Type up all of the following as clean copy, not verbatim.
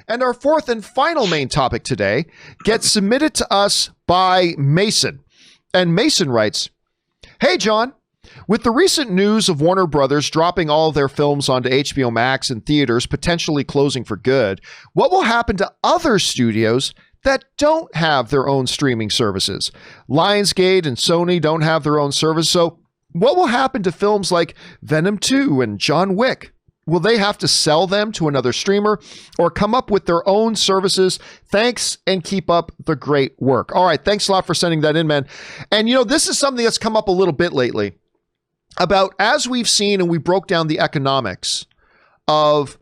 And our fourth and final main topic today gets submitted to us by Mason. And Mason writes, "Hey, John. With the recent news of Warner Brothers dropping all of their films onto HBO Max and theaters, potentially closing for good, what will happen to other studios that don't have their own streaming services? Lionsgate and Sony don't have their own service, so what will happen to films like Venom 2 and John Wick? Will they have to sell them to another streamer or come up with their own services? Thanks, and keep up the great work." All right, thanks a lot for sending that in, man. And this is something that's come up a little bit lately about, as we've seen and we broke down the economics of,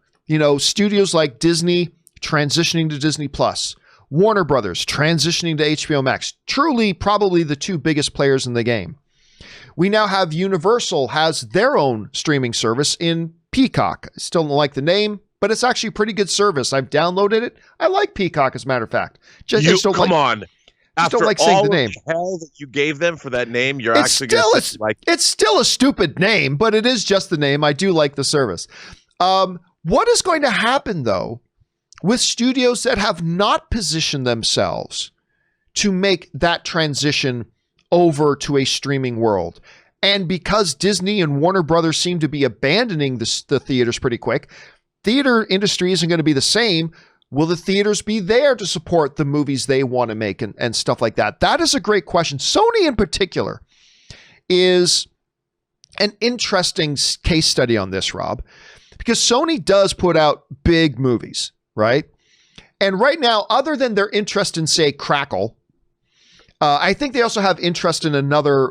studios like Disney transitioning to Disney Plus, Warner Brothers transitioning to HBO Max, truly probably the two biggest players in the game. We now have Universal has their own streaming service in Peacock. I still don't like the name, but it's actually a pretty good service. I've downloaded it. I like Peacock, as a matter of fact. Just don't come on. After don't like saying the all name. The hell that you gave them for that name, you're It's actually going to like. It's still a stupid name, but it is just the name. I do like the service. What is going to happen, though, with studios that have not positioned themselves to make that transition over to a streaming world? And because Disney and Warner Brothers seem to be abandoning the theaters pretty quick, theater industry isn't going to be the same. Will the theaters be there to support the movies they want to make and stuff like that? That is a great question. Sony in particular is an interesting case study on this, Rob, because Sony does put out big movies, right? And right now, other than their interest in, say, Crackle, I think they also have interest in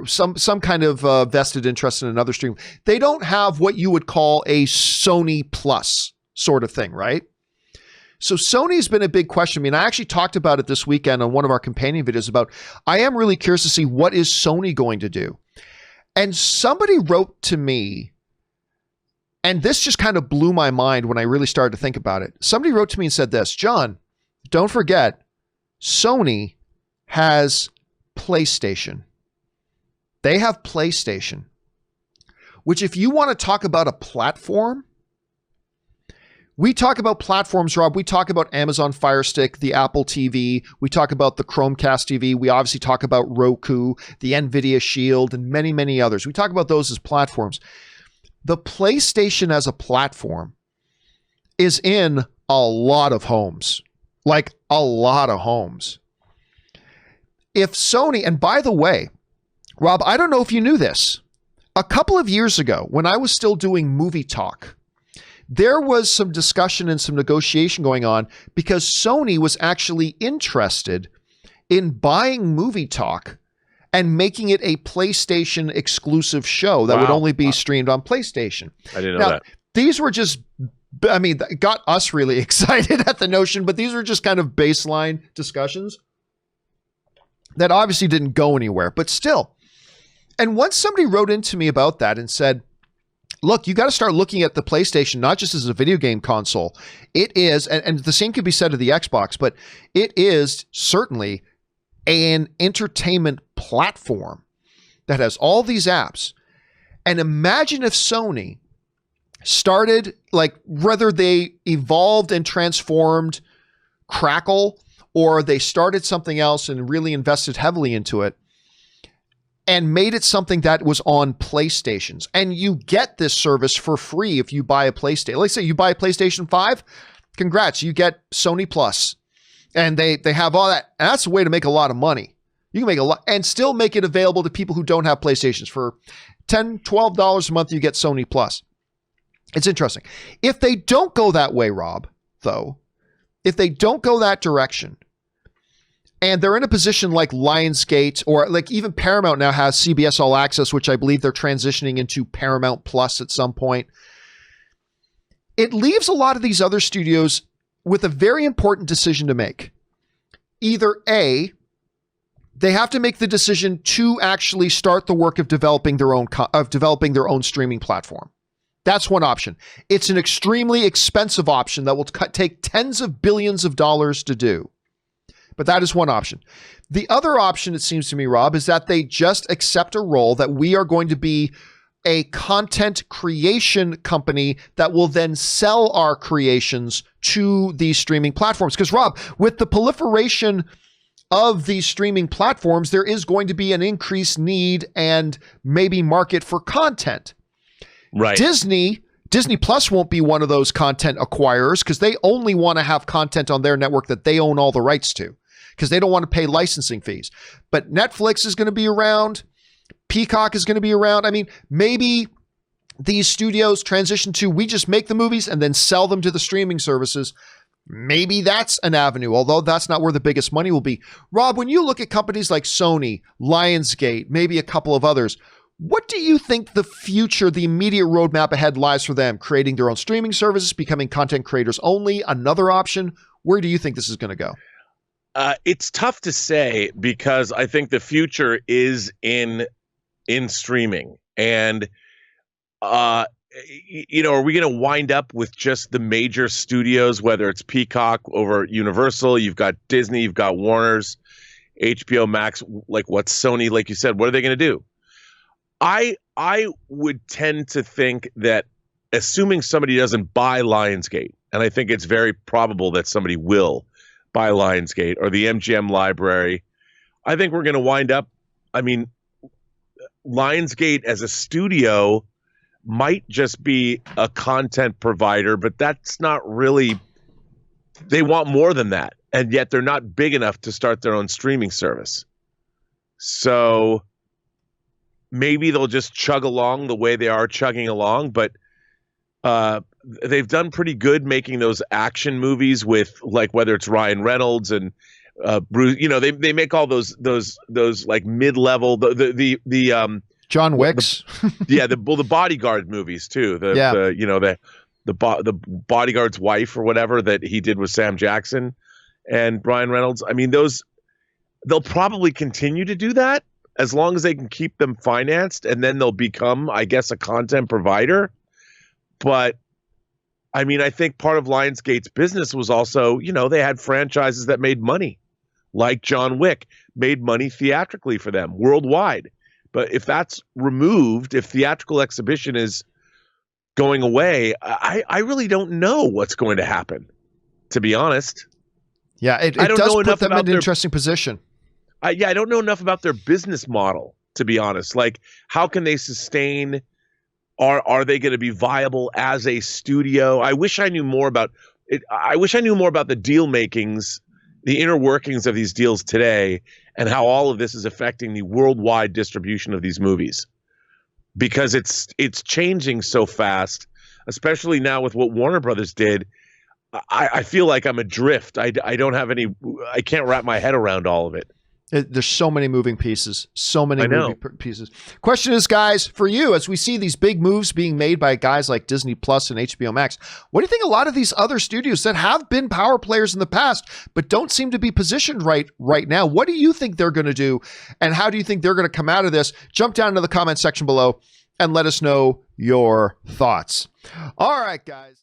some kind of vested interest in another stream. They don't have what you would call a Sony Plus sort of thing, right? So Sony's been a big question. I mean, I actually talked about it this weekend on one of our companion videos about, I am really curious to see what is Sony going to do. And somebody wrote to me, and this just kind of blew my mind when I really started to think about it. Somebody wrote to me and said this, "John, don't forget, Sony has PlayStation. They have PlayStation, which, if you want to talk about a platform, we talk about platforms, Rob. We talk about Amazon Fire Stick, the Apple TV. We talk about the Chromecast TV. We obviously talk about Roku, the NVIDIA Shield, and many, many others. We talk about those as platforms. The PlayStation as a platform is in a lot of homes, like a lot of homes. If Sony, and by the way, Rob, I don't know if you knew this. A couple of years ago, when I was still doing Movie Talk, there was some discussion and some negotiation going on because Sony was actually interested in buying Movie Talk and making it a PlayStation exclusive show that would only be streamed on PlayStation. I didn't know that. These were just, got us really excited at the notion, but these were just kind of baseline discussions that obviously didn't go anywhere, but still. And once somebody wrote into me about that and said, look, you got to start looking at the PlayStation, not just as a video game console. It is, and the same could be said of the Xbox, but it is certainly an entertainment platform that has all these apps. And imagine if Sony started, whether they evolved and transformed Crackle or they started something else and really invested heavily into it and made it something that was on PlayStations. And you get this service for free if you buy a PlayStation. Let's say you buy a PlayStation 5, congrats, you get Sony Plus. And they have all that. And that's a way to make a lot of money. You can make a lot and still make it available to people who don't have PlayStations. For $10, $12 a month, you get Sony Plus. It's interesting. If they don't go that way, Rob, though, if they don't go that direction, and they're in a position like Lionsgate, or like even Paramount now has CBS All Access, which I believe they're transitioning into Paramount Plus at some point. It leaves a lot of these other studios with a very important decision to make. Either A, they have to make the decision to actually start the work of developing their own streaming platform. That's one option. It's an extremely expensive option that will take tens of billions of dollars to do. But that is one option. The other option, it seems to me, Rob, is that they just accept a role that we are going to be a content creation company that will then sell our creations to these streaming platforms. Because Rob, with the proliferation of these streaming platforms, there is going to be an increased need and maybe market for content. Right. Disney Plus won't be one of those content acquirers because they only want to have content on their network that they own all the rights to, because they don't want to pay licensing fees. But Netflix is going to be around. Peacock is going to be around. I mean, maybe these studios transition to, we just make the movies and then sell them to the streaming services. Maybe that's an avenue, although that's not where the biggest money will be. Rob, when you look at companies like Sony, Lionsgate, maybe a couple of others, what do you think the future, the immediate roadmap ahead lies for them? Creating their own streaming services, becoming content creators only, another option? Where do you think this is going to go? It's tough to say, because I think the future is in streaming. And, are we going to wind up with just the major studios, whether it's Peacock over Universal, you've got Disney, you've got Warner's, HBO Max, like what's Sony, like you said, what are they going to do? I would tend to think that, assuming somebody doesn't buy Lionsgate, and I think it's very probable that somebody will buy Lionsgate or the MGM library, I think we're going to wind up, Lionsgate as a studio might just be a content provider, but that's not really, they want more than that. And yet they're not big enough to start their own streaming service. So maybe they'll just chug along the way they are chugging along, but they've done pretty good making those action movies with, like, whether it's Ryan Reynolds and Bruce, they make all those like mid-level, the John Wick's. the Bodyguard movies too. The Bodyguard's wife or whatever that he did with Sam Jackson and Ryan Reynolds. I mean, they'll probably continue to do that as long as they can keep them financed, and then they'll become, I guess, a content provider. But I mean, I think part of Lionsgate's business was also, they had franchises that made money, like John Wick made money theatrically for them worldwide. But if that's removed, if theatrical exhibition is going away, I really don't know what's going to happen, to be honest. Yeah, it does put them in an interesting position. I don't know enough about their business model, to be honest. Like, how can they sustain? Are they going to be viable as a studio? I wish I knew more about it. I wish I knew more about the deal makings, the inner workings of these deals today, and how all of this is affecting the worldwide distribution of these movies. Because it's changing so fast, especially now with what Warner Brothers did. I feel like I'm adrift. I can't wrap my head around all of it. There's so many moving pieces, pieces. Question is, guys, for you, as we see these big moves being made by guys like Disney Plus and HBO Max, what do you think a lot of these other studios that have been power players in the past but don't seem to be positioned right now, what do you think they're going to do, and how do you think they're going to come out of this? Jump down into the comment section below and let us know your thoughts. All right, guys.